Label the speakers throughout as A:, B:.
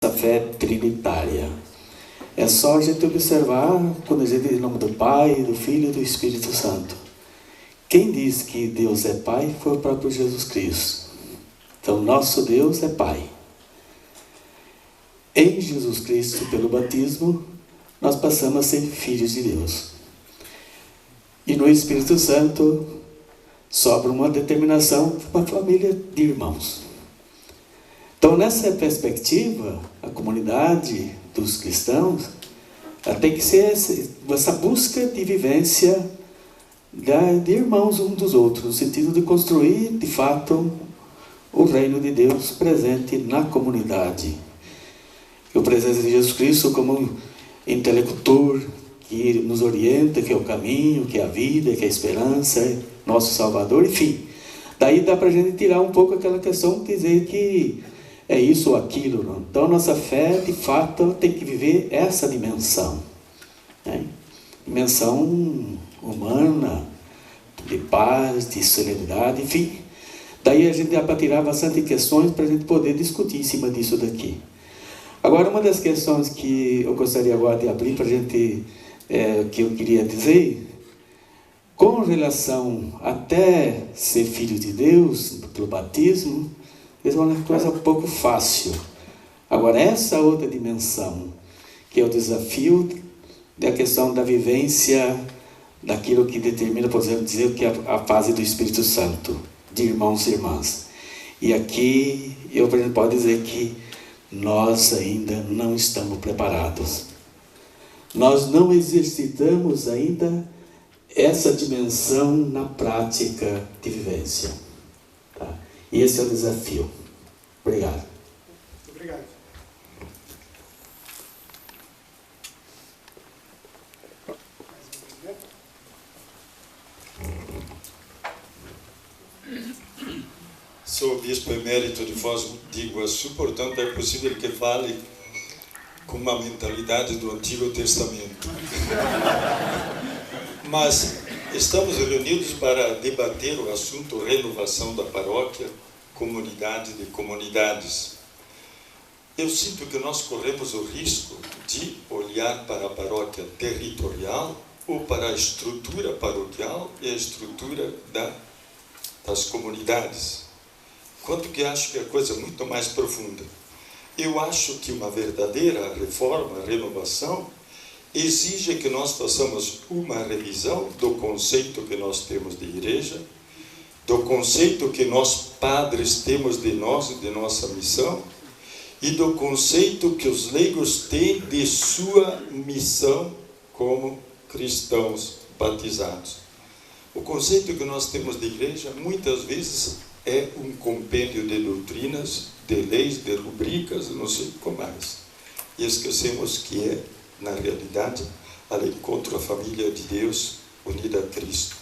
A: essa fé trinitária. É só a gente observar quando a gente diz em nome do Pai, do Filho e do Espírito Santo. Quem diz que Deus é Pai foi o próprio Jesus Cristo. Então, nosso Deus é Pai. Em Jesus Cristo, pelo batismo, nós passamos a ser filhos de Deus. E no Espírito Santo, sobra uma determinação de uma família de irmãos. Então, nessa perspectiva, a comunidade dos cristãos tem que ser essa busca de vivência de irmãos uns dos outros, no sentido de construir, de fato, o reino de Deus presente na comunidade. E a presença de Jesus Cristo como interlocutor que nos orienta, que é o caminho, que é a vida, que é a esperança, é nosso Salvador, enfim. Daí dá para a gente tirar um pouco aquela questão de dizer que é isso ou aquilo, não? Então a nossa fé, de fato, tem que viver essa dimensão, né? Dimensão humana, de paz, de serenidade, enfim. Daí a gente dá para tirar bastante questões para a gente poder discutir em cima disso daqui. Agora, uma das questões que eu gostaria agora de abrir para a gente, que eu queria dizer, com relação até ser filho de Deus, pelo batismo, isso é uma coisa um pouco fácil. Agora, essa outra dimensão, que é o desafio da questão da vivência, daquilo que determina, por exemplo, dizer que é a fase do Espírito Santo, de irmãos e irmãs. E aqui, eu, por exemplo, posso dizer que nós ainda não estamos preparados. Nós não exercitamos ainda essa dimensão na prática de vivência. Tá? E esse é o desafio. Obrigado.
B: Obrigado.
C: Sou o bispo emérito de Foz de Iguaçu, portanto é possível que fale com uma mentalidade do Antigo Testamento. Mas estamos reunidos para debater o assunto renovação da paróquia, comunidade de comunidades. Eu sinto que nós corremos o risco de olhar para a paróquia territorial ou para a estrutura paroquial e a estrutura das comunidades. Quanto que acho que a coisa é muito mais profunda. Eu acho que uma verdadeira reforma, renovação, exige que nós façamos uma revisão do conceito que nós temos de igreja, do conceito que nós padres temos de nós e de nossa missão, e do conceito que os leigos têm de sua missão como cristãos batizados. O conceito que nós temos de igreja, muitas vezes, é um compêndio de doutrinas, de leis, de rubricas, não sei como mais. E esquecemos que é, na realidade, a lei contra a família de Deus unida a Cristo.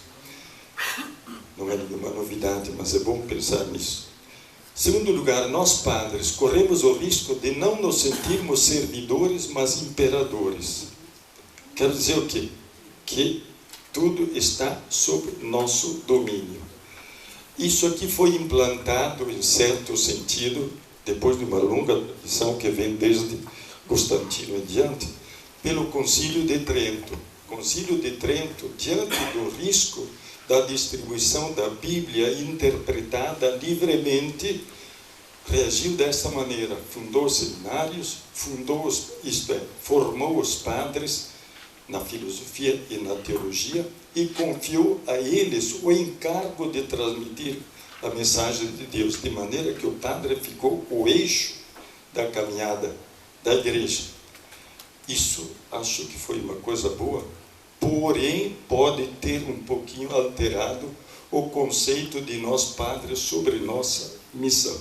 C: Não é nenhuma novidade, mas é bom pensar nisso. Segundo lugar, nós padres corremos o risco de não nos sentirmos servidores, mas imperadores. Quero dizer o quê? Que tudo está sob nosso domínio. Isso aqui foi implantado, em certo sentido, depois de uma longa tradição que vem desde Constantino em diante, pelo Concílio de Trento. O Concílio de Trento, diante do risco da distribuição da Bíblia interpretada livremente, reagiu desta maneira, fundou seminários, formou os padres na filosofia e na teologia e confiou a eles o encargo de transmitir a mensagem de Deus, de maneira que o padre ficou o eixo da caminhada da igreja. Isso acho que foi uma coisa boa, porém pode ter um pouquinho alterado o conceito de nós padres sobre nossa missão.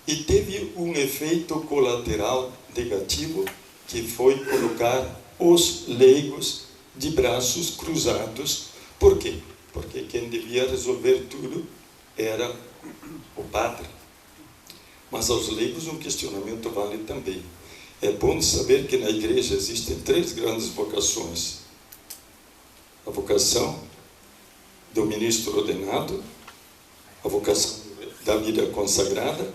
C: E teve um efeito colateral negativo, que foi colocar os leigos de braços cruzados. Por quê? Porque quem devia resolver tudo era o padre. Mas aos leigos um questionamento vale também. É bom saber que na igreja existem 3 grandes vocações. A vocação do ministro ordenado, a vocação da vida consagrada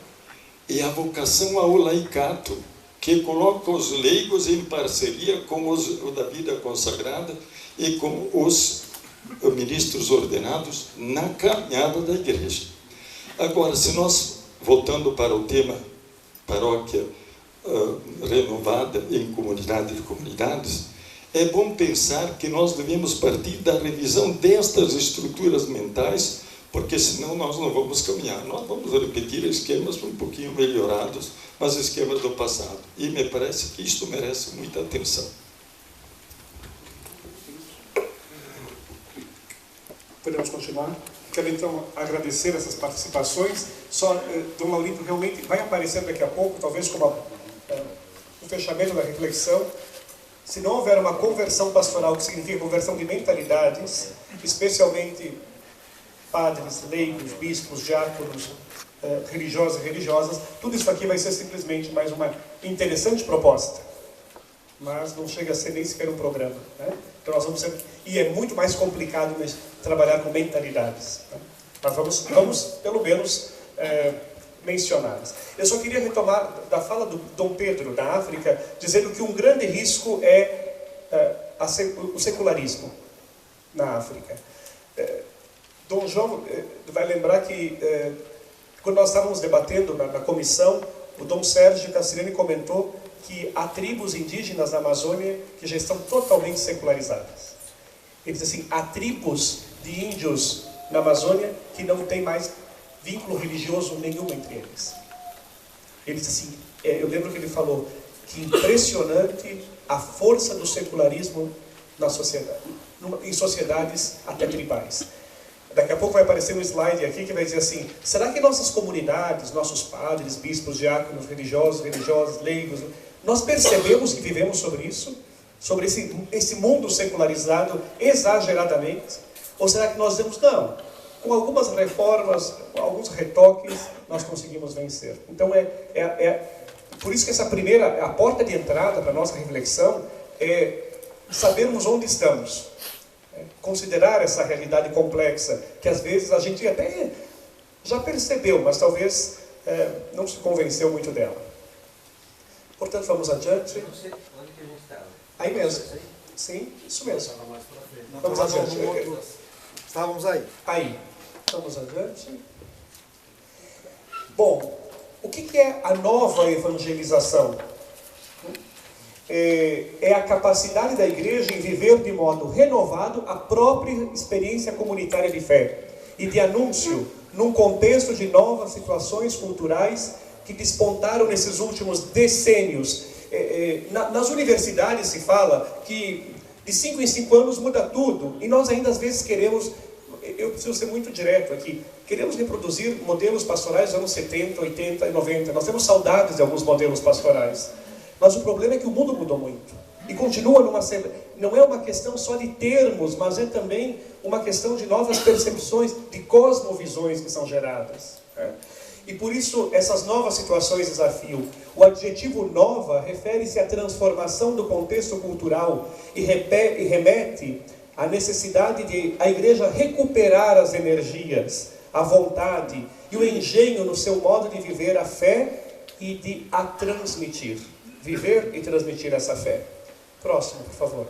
C: e a vocação ao laicato, que coloca os leigos em parceria com os da vida consagrada e com os ministros ordenados na caminhada da igreja. Agora, se nós, voltando para o tema paróquia renovada em comunidade de comunidades, é bom pensar que nós devemos partir da revisão destas estruturas mentais, porque senão nós não vamos caminhar. Nós vamos repetir esquemas um pouquinho melhorados, mas esquemas do passado. E me parece que isto merece muita atenção.
B: Podemos continuar? Quero então agradecer essas participações. Só, Dom Laurindo, realmente vai aparecer daqui a pouco, talvez como o fechamento da reflexão. Se não houver uma conversão pastoral, que significa conversão de mentalidades, especialmente padres, leigos, bispos, diáconos, religiosos e religiosas, tudo isso aqui vai ser simplesmente mais uma interessante proposta, mas não chega a ser nem sequer um programa, né? Então nós vamos e é muito mais complicado trabalhar com mentalidades, né? Mas vamos pelo menos mencioná-las. Eu só queria retomar da fala do Dom Pedro da África, dizendo que um grande risco é o secularismo na África. Dom João vai lembrar que quando nós estávamos debatendo na comissão, o Dom Sérgio Castiglione comentou que há tribos indígenas na Amazônia que já estão totalmente secularizadas. Ele diz assim, há tribos de índios na Amazônia que não tem mais vínculo religioso nenhum entre eles. Ele diz assim, eu lembro que ele falou que impressionante a força do secularismo na sociedade, em sociedades até tribais. Daqui a pouco vai aparecer um slide aqui que vai dizer assim, será que nossas comunidades, nossos padres, bispos, diáconos, religiosos, leigos, nós percebemos que vivemos sobre isso? Sobre esse mundo secularizado exageradamente? Ou será que nós dizemos, não, com algumas reformas, com alguns retoques, nós conseguimos vencer? Então, por isso que essa primeira, a porta de entrada para a nossa reflexão é sabermos onde estamos. Considerar essa realidade complexa, que às vezes a gente até já percebeu, mas talvez não se convenceu muito dela. Portanto, vamos adiante.
D: Eu não sei onde que a gente estava.
B: Aí mesmo. Sim, isso mesmo. Vamos adiante.
E: Estávamos aí.
B: Aí. Vamos adiante. Bom, o que é a nova evangelização? É a capacidade da igreja em viver de modo renovado a própria experiência comunitária de fé e de anúncio num contexto de novas situações culturais que despontaram nesses últimos decênios. Nas universidades se fala que de 5 em 5 anos muda tudo, e nós ainda às vezes queremos, eu preciso ser muito direto aqui, queremos reproduzir modelos pastorais dos anos 70, 80 e 90. Nós temos saudades de alguns modelos pastorais. Mas o problema é que o mundo mudou muito. E continua não é uma questão só de termos, mas é também uma questão de novas percepções, de cosmovisões que são geradas. E por isso, essas novas situações desafiam. O adjetivo nova refere-se à transformação do contexto cultural e remete à necessidade de a igreja recuperar as energias, a vontade e o engenho no seu modo de viver a fé e de a transmitir. Viver e transmitir essa fé. Próximo, por favor.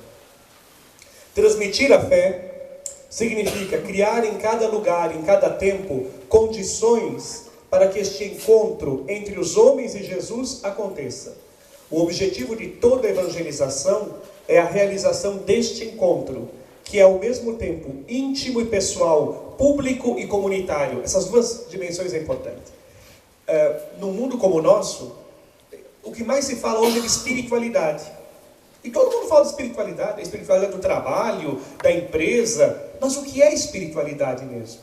B: Transmitir a fé significa criar em cada lugar, em cada tempo, condições para que este encontro entre os homens e Jesus aconteça. O objetivo de toda evangelização é a realização deste encontro, que é ao mesmo tempo íntimo e pessoal, público e comunitário. Essas duas dimensões é importante. Num mundo como o nosso, o que mais se fala hoje é de espiritualidade. E todo mundo fala de espiritualidade, a espiritualidade do trabalho, da empresa. Mas o que é espiritualidade mesmo?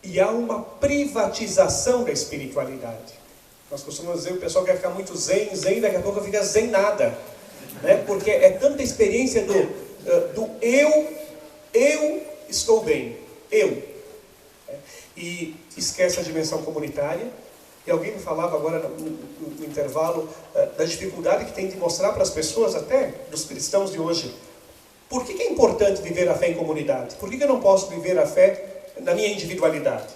B: E há uma privatização da espiritualidade. Nós costumamos dizer, o pessoal quer ficar muito zen, daqui a pouco fica zen nada. Né? Porque é tanta experiência do eu estou bem, eu. E esquece a dimensão comunitária. E alguém me falava agora no intervalo da dificuldade que tem de mostrar para as pessoas, até dos cristãos de hoje, por que é importante viver a fé em comunidade? Por que eu não posso viver a fé na minha individualidade?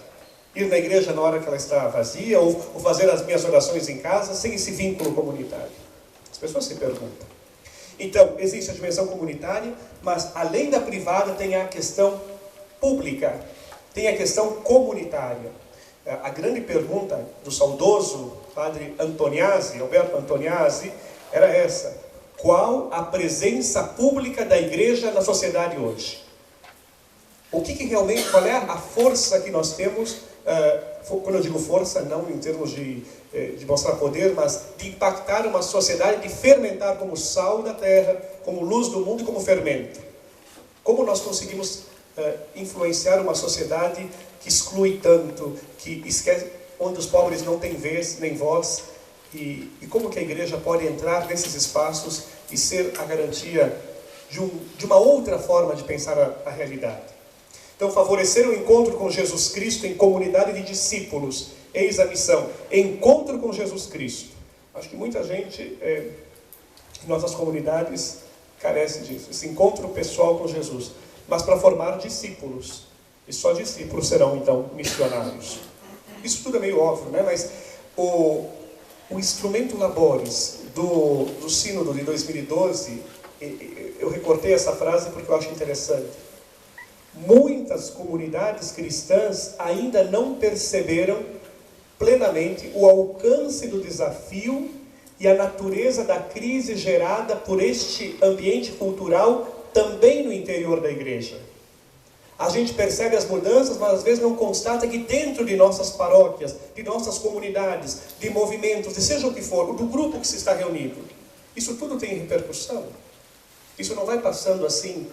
B: Ir na igreja na hora que ela está vazia, ou fazer as minhas orações em casa, sem esse vínculo comunitário? As pessoas se perguntam. Então, existe a dimensão comunitária, mas além da privada tem a questão pública, tem a questão comunitária. A grande pergunta do saudoso padre Antoniazzi, Alberto Antoniazzi, era essa: qual a presença pública da igreja na sociedade hoje? O que realmente, qual é a força que nós temos, quando eu digo força, não em termos de mostrar poder, mas de impactar uma sociedade, de fermentar como sal da terra, como luz do mundo e como fermento? Como nós conseguimos influenciar uma sociedade que exclui tanto, que esquece, onde os pobres não têm vez nem voz, e como que a igreja pode entrar nesses espaços e ser a garantia de uma outra forma de pensar a realidade? Então, favorecer o encontro com Jesus Cristo em comunidade de discípulos, eis a missão, encontro com Jesus Cristo. Acho que muita gente em nossas comunidades carece disso, esse encontro pessoal com Jesus. Mas para formar discípulos, e só discípulos serão então missionários. Isso tudo é meio óbvio, né? Mas o instrumento laboris do sínodo de 2012, eu recortei essa frase porque eu acho interessante. Muitas comunidades cristãs ainda não perceberam plenamente o alcance do desafio e a natureza da crise gerada por este ambiente cultural também no interior da igreja. A gente percebe as mudanças, mas às vezes não constata que dentro de nossas paróquias, de nossas comunidades, de movimentos, de seja o que for, do grupo que se está reunido, isso tudo tem repercussão. Isso não vai passando assim,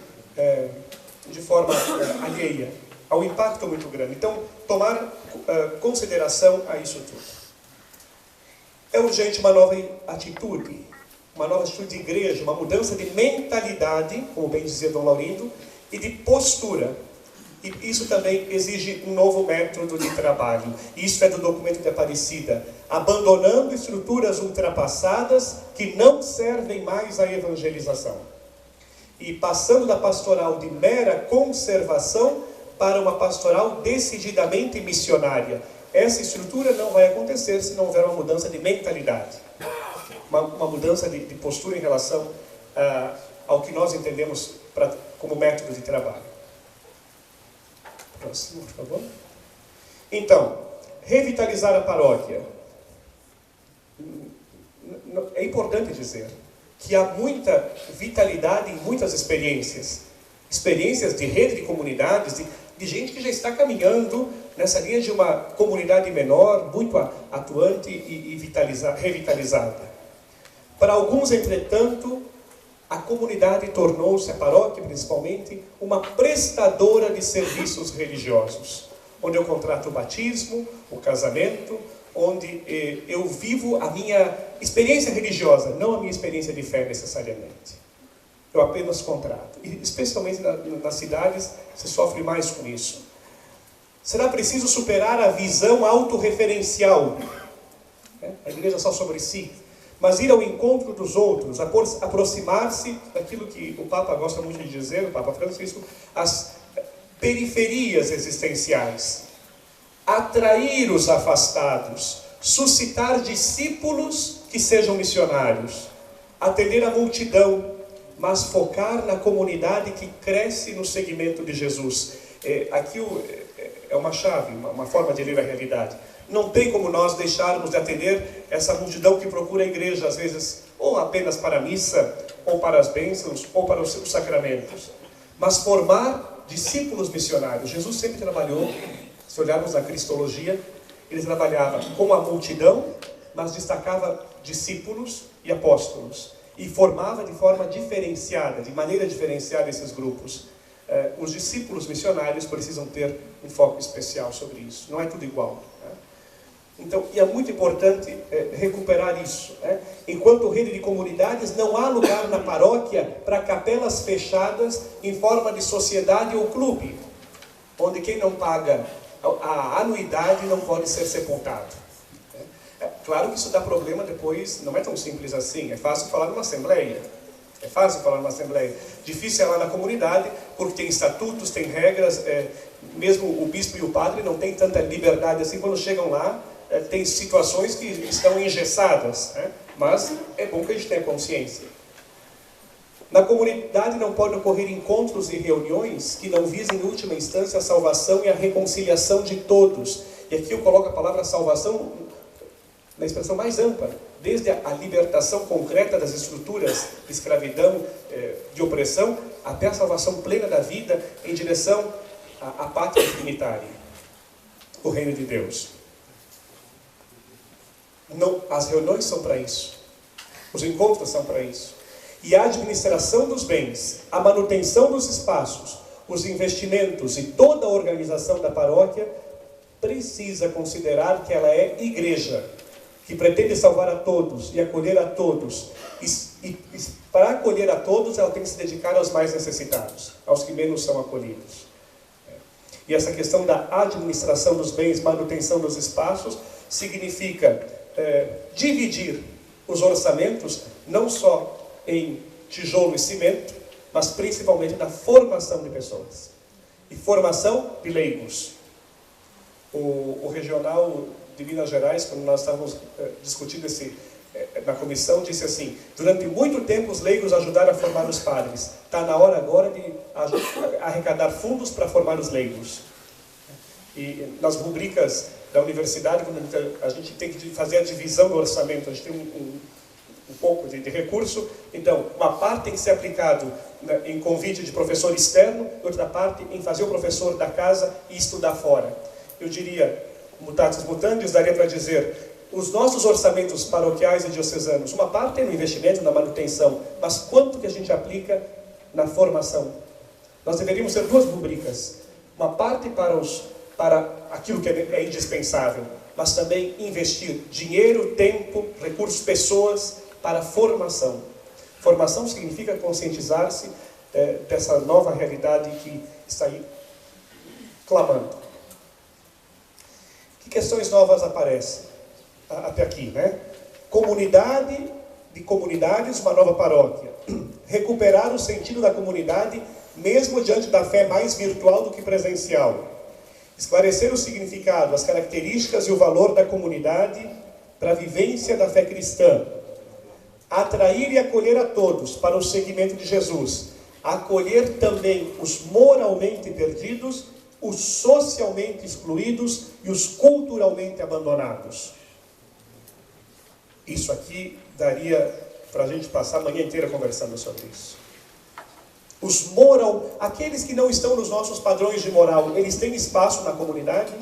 B: de forma alheia. Há um impacto muito grande. Então, tomar consideração a isso tudo. É urgente uma nova atitude de igreja, uma mudança de mentalidade, como bem dizia Dom Laurindo, e de postura. E isso também exige um novo método de trabalho. Isso é do documento de Aparecida. Abandonando estruturas ultrapassadas que não servem mais à evangelização. E passando da pastoral de mera conservação para uma pastoral decididamente missionária. Essa estrutura não vai acontecer se não houver uma mudança de mentalidade. Uma mudança de postura em relação ao que nós entendemos como método de trabalho. Próximo, por favor. Então, revitalizar a paróquia. É importante dizer que há muita vitalidade em muitas experiências. Experiências de rede de comunidades, de gente que já está caminhando nessa linha de uma comunidade menor, muito atuante e revitalizada. Para alguns, entretanto, a comunidade tornou-se, a paróquia principalmente, uma prestadora de serviços religiosos, onde eu contrato o batismo, o casamento, onde eu vivo a minha experiência religiosa, não a minha experiência de fé necessariamente. Eu apenas contrato. E especialmente nas cidades se sofre mais com isso. Será preciso superar a visão autorreferencial. A igreja só sobre si. Mas ir ao encontro dos outros, aproximar-se daquilo que o Papa gosta muito de dizer, o Papa Francisco, as periferias existenciais. Atrair os afastados, suscitar discípulos que sejam missionários, atender a multidão, mas focar na comunidade que cresce no seguimento de Jesus. Aqui é uma chave, uma forma de ler a realidade. Não tem como nós deixarmos de atender essa multidão que procura a igreja, às vezes, ou apenas para a missa, ou para as bênçãos, ou para os sacramentos. Mas formar discípulos missionários. Jesus sempre trabalhou, se olharmos na cristologia, ele trabalhava com a multidão, mas destacava discípulos e apóstolos. E formava de forma diferenciada, de maneira diferenciada esses grupos. Os discípulos missionários precisam ter um foco especial sobre isso. Não é tudo igual. Então, e é muito importante recuperar isso. Enquanto rede de comunidades, não há lugar na paróquia para capelas fechadas em forma de sociedade ou clube, onde quem não paga a anuidade não pode ser sepultado. Claro que isso dá problema depois, não é tão simples assim. É fácil falar numa assembleia, É fácil falar numa assembleia. Difícil é lá na comunidade, porque tem estatutos, tem regras. Mesmo o bispo e o padre não têm tanta liberdade assim. Quando chegam lá, tem situações que estão engessadas. Mas é bom que a gente tenha consciência. Na comunidade não podem ocorrer encontros e reuniões que não visem, em última instância, a salvação e a reconciliação de todos. E aqui eu coloco a palavra salvação na expressão mais ampla, desde a libertação concreta das estruturas de escravidão, de opressão, até a salvação plena da vida em direção à pátria trinitária, o reino de Deus. Não, as reuniões são para isso, os encontros são para isso. E a administração dos bens, a manutenção dos espaços, os investimentos e toda a organização da paróquia precisa considerar que ela é igreja, que pretende salvar a todos e acolher a todos. E para acolher a todos, ela tem que se dedicar aos mais necessitados, aos que menos são acolhidos. E essa questão da administração dos bens, manutenção dos espaços, significa dividir os orçamentos, não só em tijolo e cimento, mas principalmente na formação de pessoas. E formação de leigos. O regional de Minas Gerais, quando nós estávamos discutindo na comissão, disse assim: durante muito tempo os leigos ajudaram a formar os padres. Está na hora agora de arrecadar fundos para formar os leigos. E nas rubricas da universidade, quando a gente tem que fazer a divisão do orçamento, a gente tem um pouco de recurso, então uma parte tem que ser aplicado em convite de professor externo, outra parte em fazer o professor da casa e estudar fora. Eu diria, mutatis mutandis, daria para dizer, os nossos orçamentos paroquiais e diocesanos, uma parte é no investimento, na manutenção, mas quanto que a gente aplica na formação? Nós deveríamos ter duas rubricas, uma parte para aquilo que é indispensável, mas também investir dinheiro, tempo, recursos, pessoas para formação. Formação significa conscientizar-se dessa nova realidade que está aí clamando. Que questões novas aparecem até aqui, né? Comunidade de comunidades, uma nova paróquia. Recuperar o sentido da comunidade, mesmo diante da fé mais virtual do que presencial. Esclarecer o significado, as características e o valor da comunidade para a vivência da fé cristã. Atrair e acolher a todos para o seguimento de Jesus. Acolher também os moralmente perdidos, os socialmente excluídos e os culturalmente abandonados. Isso aqui daria para a gente passar a manhã inteira conversando sobre isso. Aqueles que não estão nos nossos padrões de moral, eles têm espaço na comunidade?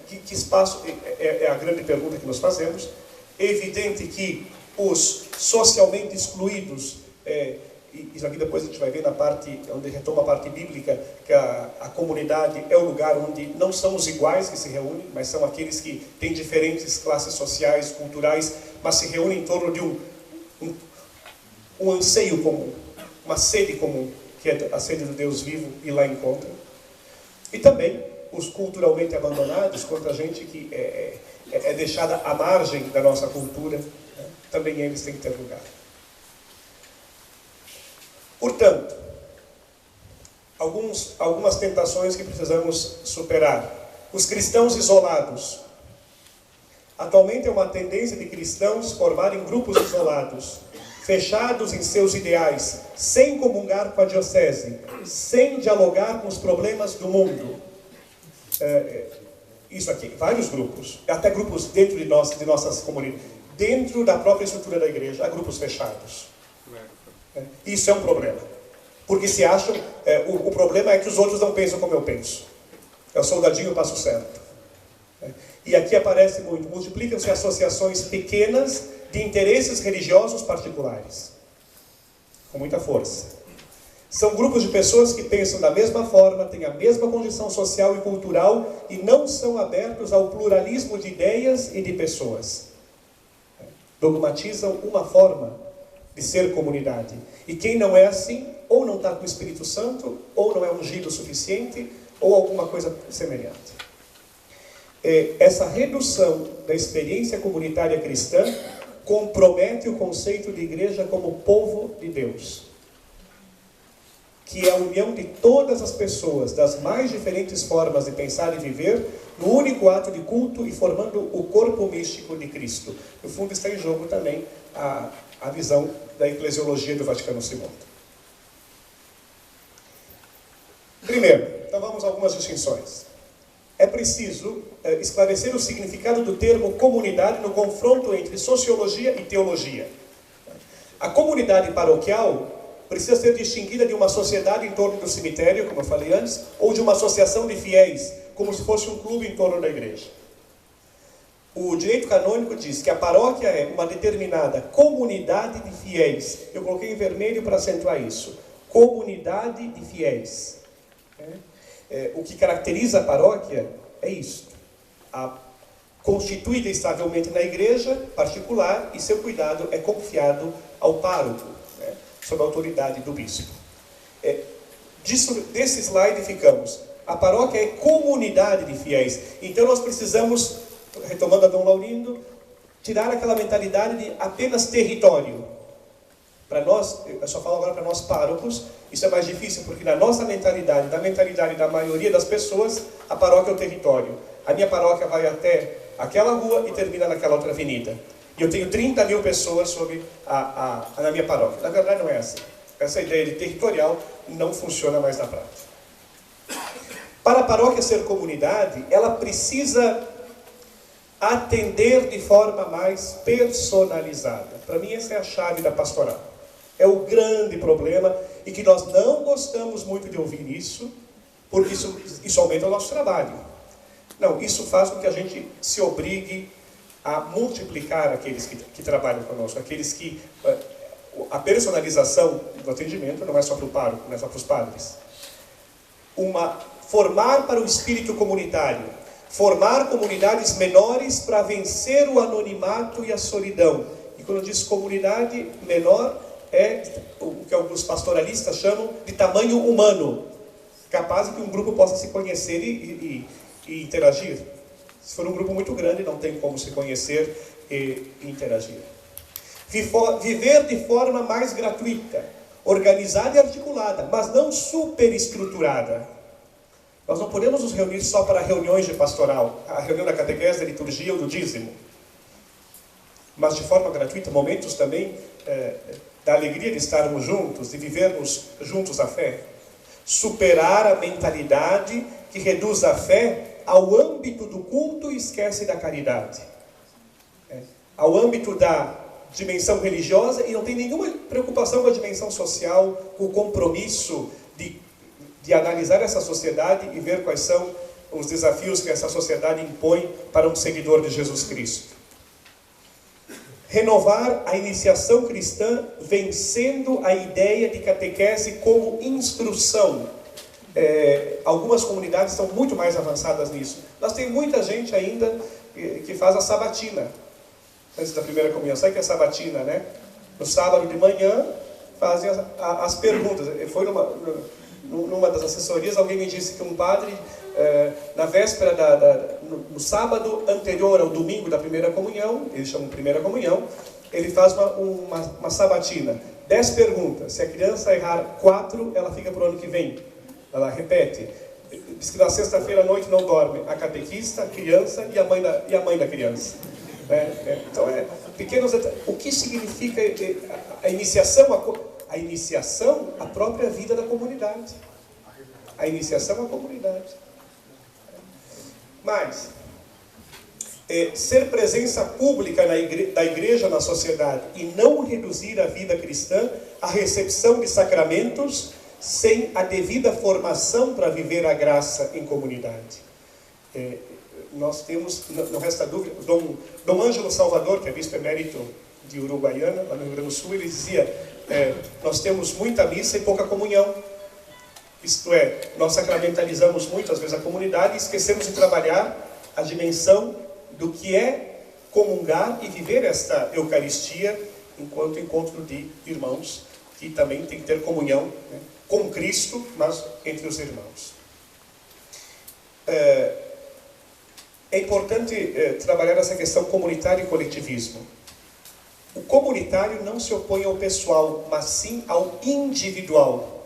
B: Que espaço é a grande pergunta que nos fazemos. É evidente que os socialmente excluídos, isso aqui depois a gente vai ver na parte, onde retoma a parte bíblica, que a comunidade é o lugar onde não são os iguais que se reúnem, mas são aqueles que têm diferentes classes sociais, culturais, mas se reúnem em torno de um anseio comum, uma sede comum, que é a sede do Deus vivo, e lá encontram. E também os culturalmente abandonados, quanto a gente que é deixada à margem da nossa cultura, né? Também eles têm que ter lugar. Portanto, algumas tentações que precisamos superar. Os cristãos isolados. Atualmente é uma tendência de cristãos formarem grupos isolados, fechados em seus ideais, sem comungar com a diocese, sem dialogar com os problemas do mundo. Isso aqui, vários grupos, até grupos dentro de nossas comunidades, dentro da própria estrutura da igreja, há grupos fechados. Isso é um problema, porque se acham, o problema é que os outros não pensam como eu penso. É o soldadinho, o passo certo. E aqui aparece muito, multiplicam-se associações pequenas de interesses religiosos particulares, com muita força. São grupos de pessoas que pensam da mesma forma, têm a mesma condição social e cultural e não são abertos ao pluralismo de ideias e de pessoas. Dogmatizam uma forma de ser comunidade. E quem não é assim, ou não está com o Espírito Santo, ou não é ungido o suficiente, ou alguma coisa semelhante. Essa redução da experiência comunitária cristã compromete o conceito de igreja como povo de Deus, que é a união de todas as pessoas, das mais diferentes formas de pensar e viver, no único ato de culto e formando o corpo místico de Cristo. No fundo está em jogo também a visão da eclesiologia do Vaticano II. Primeiro, então vamos a algumas distinções. É preciso esclarecer o significado do termo comunidade no confronto entre sociologia e teologia. A comunidade paroquial precisa ser distinguida de uma sociedade em torno do cemitério, como eu falei antes, ou de uma associação de fiéis, como se fosse um clube em torno da igreja. O direito canônico diz que a paróquia é uma determinada comunidade de fiéis. Eu coloquei em vermelho para acentuar isso. Comunidade de fiéis. O que caracteriza a paróquia é isso. Constituída estavelmente na igreja particular e seu cuidado é confiado ao pároco, sob a autoridade do bispo. Desse slide ficamos. A paróquia é comunidade de fiéis. Então nós precisamos, retomando a Dom Laurindo, tirar aquela mentalidade de apenas território. Para nós, eu só falo agora para nós párocos, isso é mais difícil, porque na nossa mentalidade, na mentalidade da maioria das pessoas, a paróquia é o território. A minha paróquia vai até aquela rua e termina naquela outra avenida. E eu tenho 30 mil pessoas na minha paróquia. Na verdade não é assim. Essa ideia de territorial não funciona mais na prática. Para a paróquia ser comunidade, ela precisa atender de forma mais personalizada. Para mim essa é a chave da pastoral. É o grande problema e que nós não gostamos muito de ouvir isso, porque isso aumenta o nosso trabalho. Não, isso faz com que a gente se obrigue a multiplicar aqueles que trabalham conosco, aqueles que... A personalização do atendimento não é só para o pároco, não é só para os padres. Formar para o espírito comunitário, formar comunidades menores para vencer o anonimato e a solidão. E quando eu diz comunidade menor, é o que alguns pastoralistas chamam de tamanho humano, capaz de que um grupo possa se conhecer e interagir. Se for um grupo muito grande, não tem como se conhecer e interagir. Viver de forma mais gratuita, organizada e articulada, mas não superestruturada. Nós não podemos nos reunir só para reuniões de pastoral, a reunião da catequese, da liturgia ou do dízimo. Mas de forma gratuita, momentos também da alegria de estarmos juntos, de vivermos juntos a fé. Superar a mentalidade que reduz a fé ao âmbito do culto e esquece da caridade. Ao âmbito da dimensão religiosa e não tem nenhuma preocupação com a dimensão social, com o compromisso de analisar essa sociedade e ver quais são os desafios que essa sociedade impõe para um seguidor de Jesus Cristo. Renovar a iniciação cristã vencendo a ideia de catequese como instrução. Algumas comunidades estão muito mais avançadas nisso. Nós temos muita gente ainda que faz a sabatina. Antes da primeira comunhão, sabe que é a sabatina, né? No sábado de manhã fazem as perguntas. Foi numa das assessorias, alguém me disse que um padre, na véspera, no sábado anterior ao domingo da primeira comunhão, eles chamam de primeira comunhão, ele faz uma sabatina. 10 perguntas. Se a criança errar 4, ela fica para o ano que vem. Ela repete. Diz que na sexta-feira à noite não dorme a catequista, a criança e a mãe da criança. Então, pequenos detalhes. O que significa a iniciação? A iniciação, a própria vida da comunidade. A iniciação à comunidade. Mas, ser presença pública da igreja na sociedade e não reduzir a vida cristã à recepção de sacramentos sem a devida formação para viver a graça em comunidade. Nós temos, não resta dúvida, Dom Ângelo Salvador, que é bispo emérito de Uruguaiana, lá no Rio Grande do Sul, ele dizia, nós temos muita missa e pouca comunhão. Isto é, nós sacramentalizamos muitas vezes a comunidade e esquecemos de trabalhar a dimensão do que é comungar e viver esta Eucaristia enquanto encontro de irmãos, que também tem que ter comunhão, né, com Cristo, mas entre os irmãos. É importante trabalhar essa questão comunitária e coletivismo. O comunitário não se opõe ao pessoal, mas sim ao individual.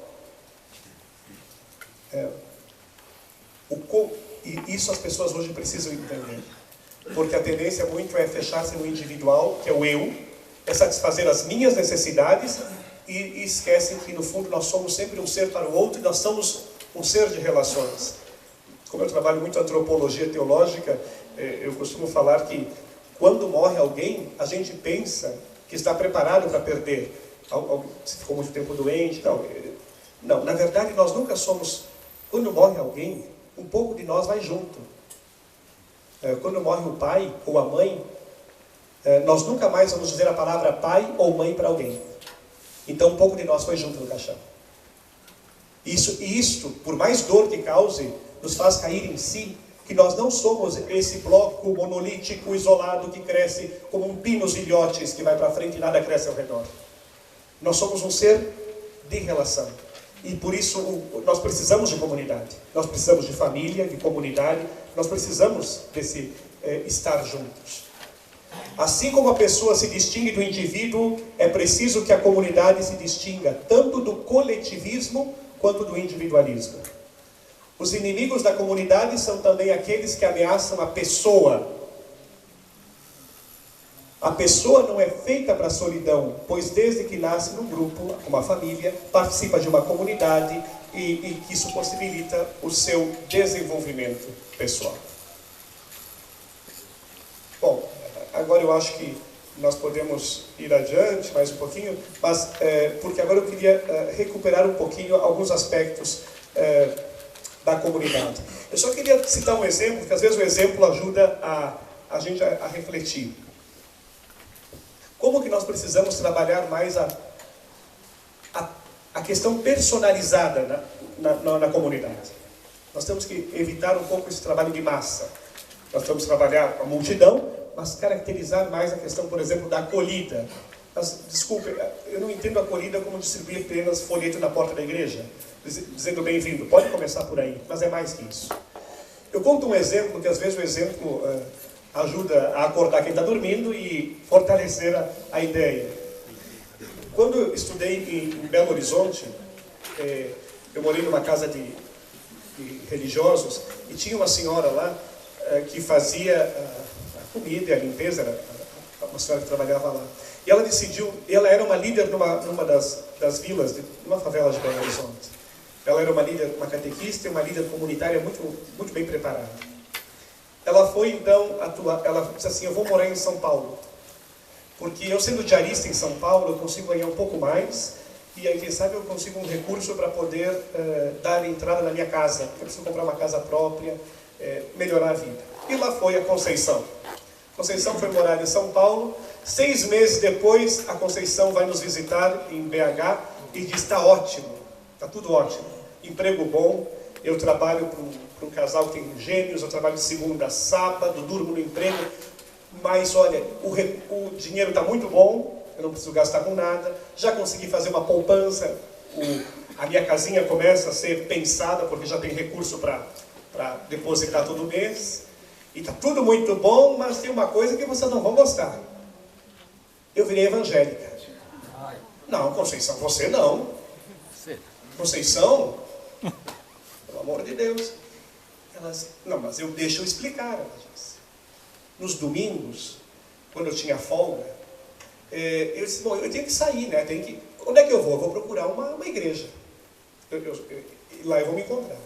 B: E isso as pessoas hoje precisam entender. Porque a tendência muito é fechar-se no individual, que é o eu, é satisfazer as minhas necessidades e esquecem que, no fundo, nós somos sempre um ser para o outro e nós somos um ser de relações. Como eu trabalho muito antropologia teológica, eu costumo falar que quando morre alguém, a gente pensa que está preparado para perder. Se ficou muito tempo doente, não, na verdade nós nunca somos. Quando morre alguém, um pouco de nós vai junto. Quando morre o pai ou a mãe, nós nunca mais vamos dizer a palavra pai ou mãe para alguém. Então um pouco de nós foi junto no caixão. Isso, por mais dor que cause, nos faz cair em si, que nós não somos esse bloco monolítico, isolado, que cresce como um pino nos ilhotes, que vai para frente e nada cresce ao redor. Nós somos um ser de relação. E por isso nós precisamos de comunidade. Nós precisamos de família, de comunidade. Nós precisamos desse estar juntos. Assim como a pessoa se distingue do indivíduo, é preciso que a comunidade se distinga tanto do coletivismo quanto do individualismo. Os inimigos da comunidade são também aqueles que ameaçam a pessoa. A pessoa não é feita para a solidão, pois desde que nasce num grupo, uma família, participa de uma comunidade e isso possibilita o seu desenvolvimento pessoal. Bom, agora eu acho que nós podemos ir adiante mais um pouquinho, mas porque agora eu queria recuperar um pouquinho alguns aspectos da comunidade. Eu só queria citar um exemplo, porque às vezes o exemplo ajuda a gente a refletir. Como que nós precisamos trabalhar mais a questão personalizada na comunidade? Nós temos que evitar um pouco esse trabalho de massa. Nós temos que trabalhar a multidão, mas caracterizar mais a questão, por exemplo, da acolhida. Desculpe, eu não entendo a acolhida como distribuir apenas folheto na porta da igreja, dizendo bem-vindo. Pode começar por aí, mas é mais que isso. Eu conto um exemplo, que às vezes o exemplo ajuda a acordar quem está dormindo e fortalecer a ideia. Quando eu estudei em Belo Horizonte, eu morei numa casa de religiosos e tinha uma senhora lá que fazia a comida e a limpeza, era uma senhora que trabalhava lá. E ela decidiu, ela era uma líder numa das vilas, numa favela de Belo Horizonte. Ela era uma líder, uma catequista e uma líder comunitária muito bem preparada. Ela foi então atuar, ela disse assim, eu vou morar em São Paulo, porque eu sendo diarista em São Paulo, eu consigo ganhar um pouco mais, e aí quem sabe eu consigo um recurso para poder dar entrada na minha casa, eu preciso comprar uma casa própria, melhorar a vida. E lá foi a Conceição. Conceição foi morar em São Paulo, 6 meses depois a Conceição vai nos visitar em BH e diz, está ótimo, está tudo ótimo, emprego bom, eu trabalho para um casal que tem gêmeos, eu trabalho de segunda a sábado, durmo no emprego, mas olha, o dinheiro está muito bom, eu não preciso gastar com nada, já consegui fazer uma poupança, a minha casinha começa a ser pensada, porque já tem recurso para depositar todo mês, e está tudo muito bom, mas tem uma coisa que vocês não vão gostar. Eu virei evangélica. Não, Conceição, você não. Conceição, pelo amor de Deus. Não, mas deixa eu explicar, ela disse. Nos domingos, quando eu tinha folga, eu disse, bom, eu tenho que sair, né? Onde é que eu vou? Eu vou procurar uma igreja. Lá eu vou me encontrar.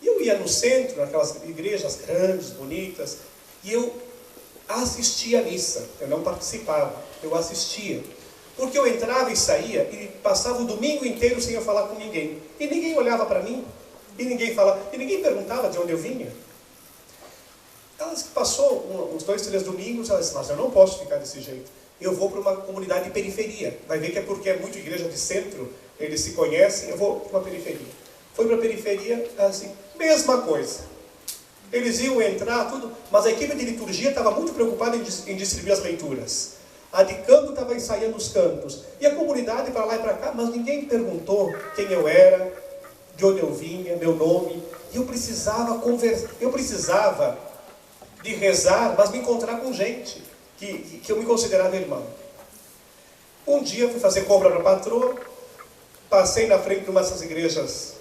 B: E eu ia no centro, naquelas igrejas grandes, bonitas, e eu assistia a missa. Eu não participava, eu assistia. Porque eu entrava e saía e passava o domingo inteiro sem eu falar com ninguém. E ninguém olhava para mim, e ninguém perguntava de onde eu vinha. Ela passou uns 2, 3 domingos, ela disse, mas eu não posso ficar desse jeito. Eu vou para uma comunidade de periferia. Vai ver que é porque é muito igreja de centro, eles se conhecem, eu vou para uma periferia. Foi para a periferia, assim, mesma coisa. Eles iam entrar, tudo, mas a equipe de liturgia estava muito preocupada em distribuir as leituras. A de canto estava ensaiando os cantos. E a comunidade para lá e para cá, mas ninguém perguntou quem eu era, de onde eu vinha, meu nome. E eu precisava conversar, eu precisava de rezar, mas me encontrar com gente que eu me considerava irmão. Um dia fui fazer compra para a patroa, passei na frente de uma dessas igrejas